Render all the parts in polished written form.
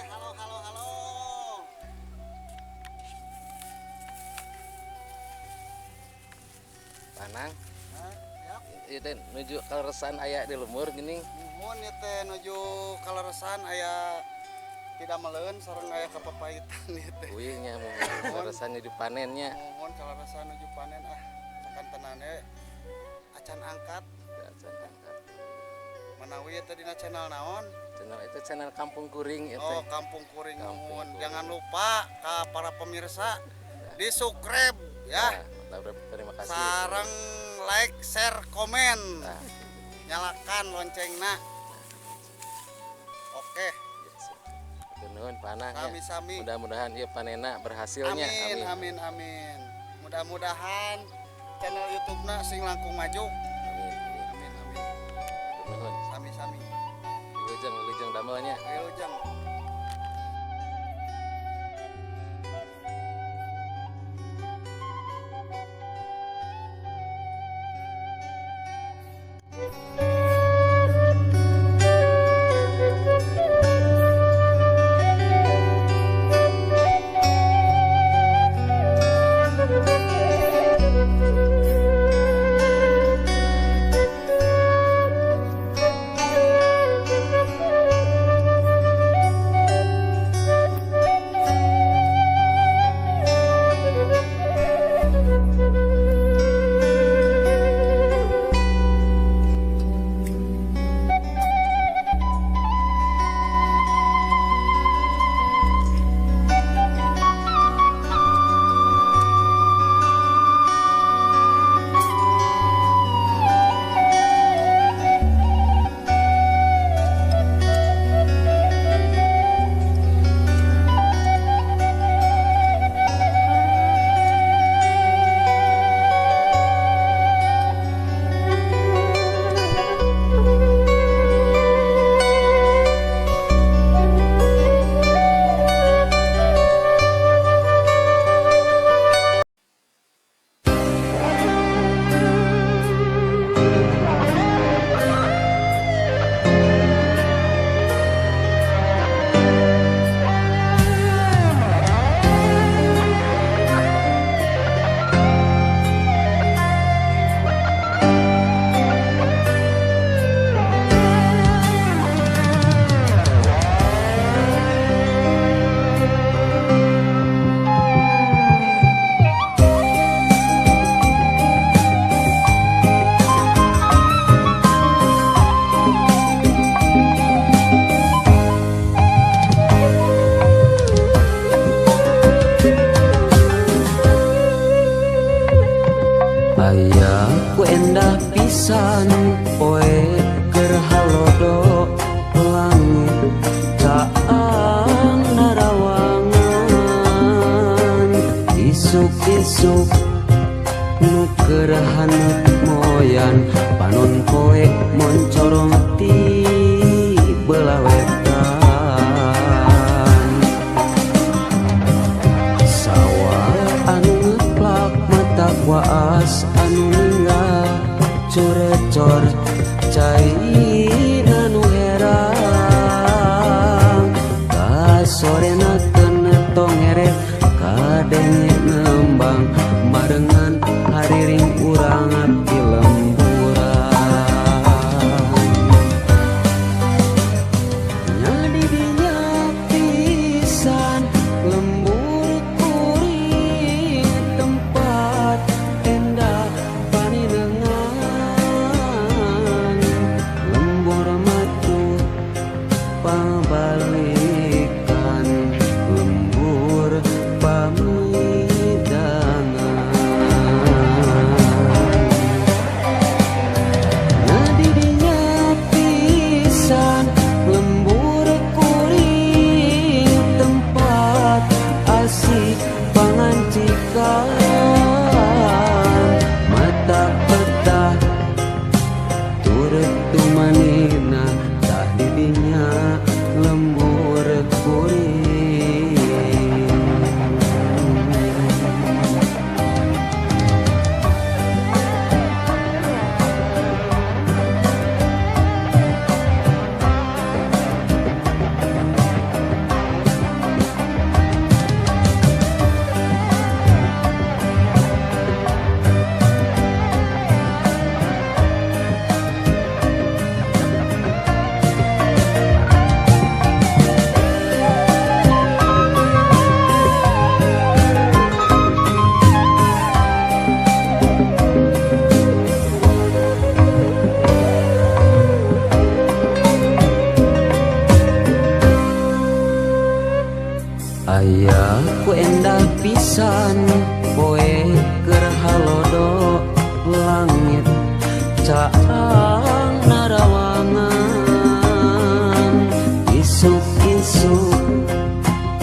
Halo, halo, halo. Panang, Ya, itu nuju kaleresan aya di lemur gini. muhun ya teh nuju kaleresan aya tidak meleun sareng aya kapapaitan ieu teh. Uyuhnya mau kaleresan di panennya. Muhun kaleresan nuju panen sakan tenane acan angkat manawi teh dina channel naon? Channel itu channel Kampung Kuring itu. Oh, Kampung Kuring Kampung muhun. Kuring. Jangan lupa ka para pemirsa di subscribe ya. Terima kasih. Sareng like, share, komen. Nah, Nyalakan loncengna. Oke. nuhun panah ya. Sami-sami. Mudah-mudahan ieu panena berhasilnya. Amin, amin, amin. Mudah-mudahan channel YouTube-na sing langkung maju. Amin, amin. Amin, amin. Nuhun. Sami-sami. Wilujeng damelnya. Wilujeng. Ku endah pisan poe keur halodo langit caang narawangan isuk-isuk nu keur haneut moyan panon poe moncorong ti belah wetan sawah anu ngeplak mata waas anu ninggal curecor cai nu herang ka sorena kenetong ngere kadenge nembang marengan hariring urang abdi lemburan nyadi dinya pisan lembur kuring tempat endah paninengan lembur matu pabalikan lembur pamidangan Aya ku endah pisan poe keur halodo langit caang narawangan isuk-isuk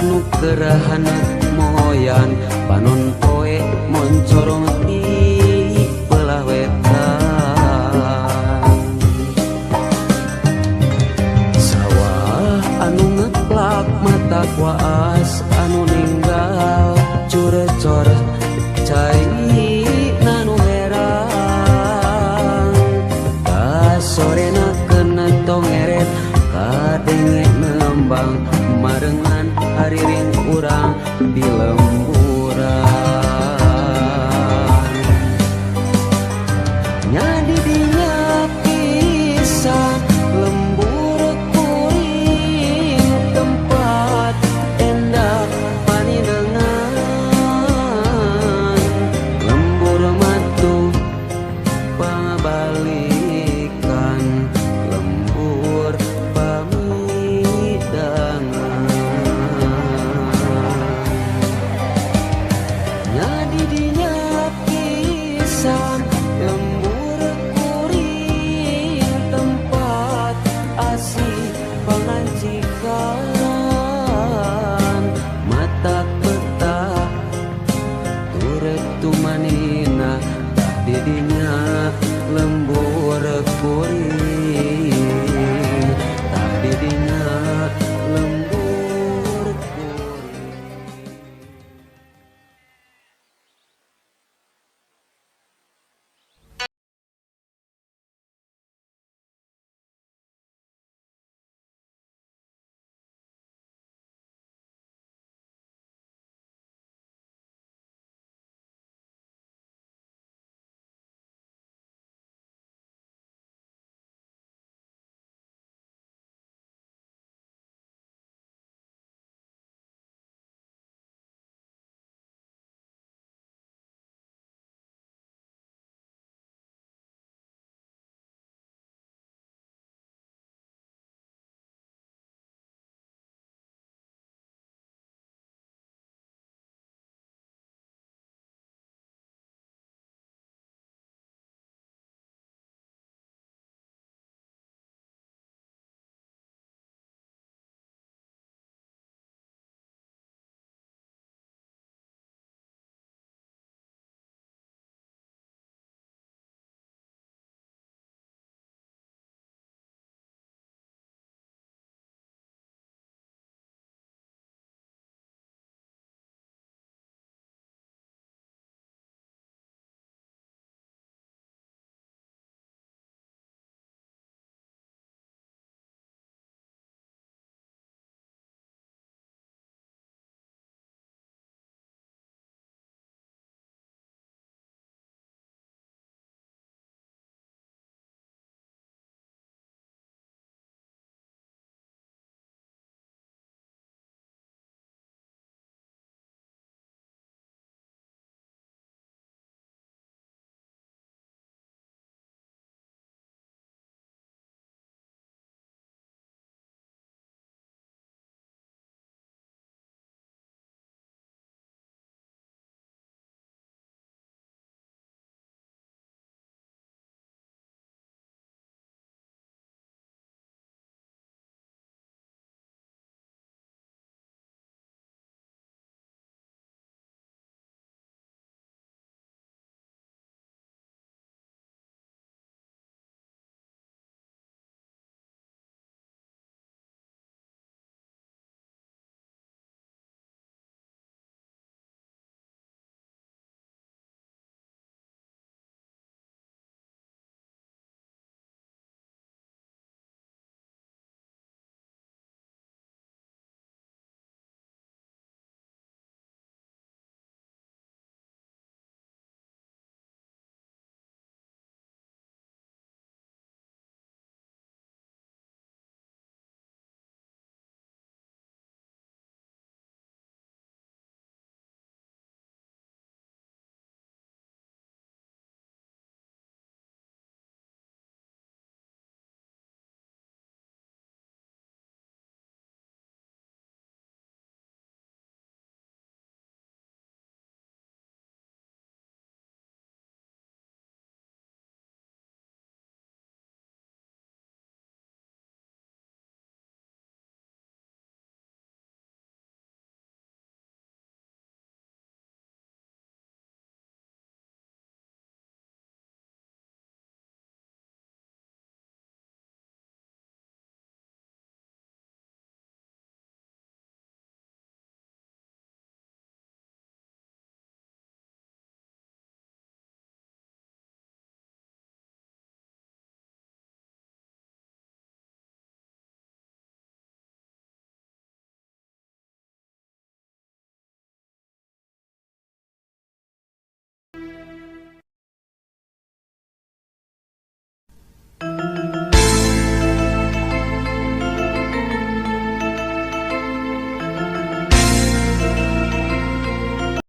nu kerahana moyan panon poe moncorong di belah wetan sawah anu ngeplak mata kuas anu ninggal curecor cai nanu herang kasorena kena tongeret kadenge nembang marengan hariring urang di lembang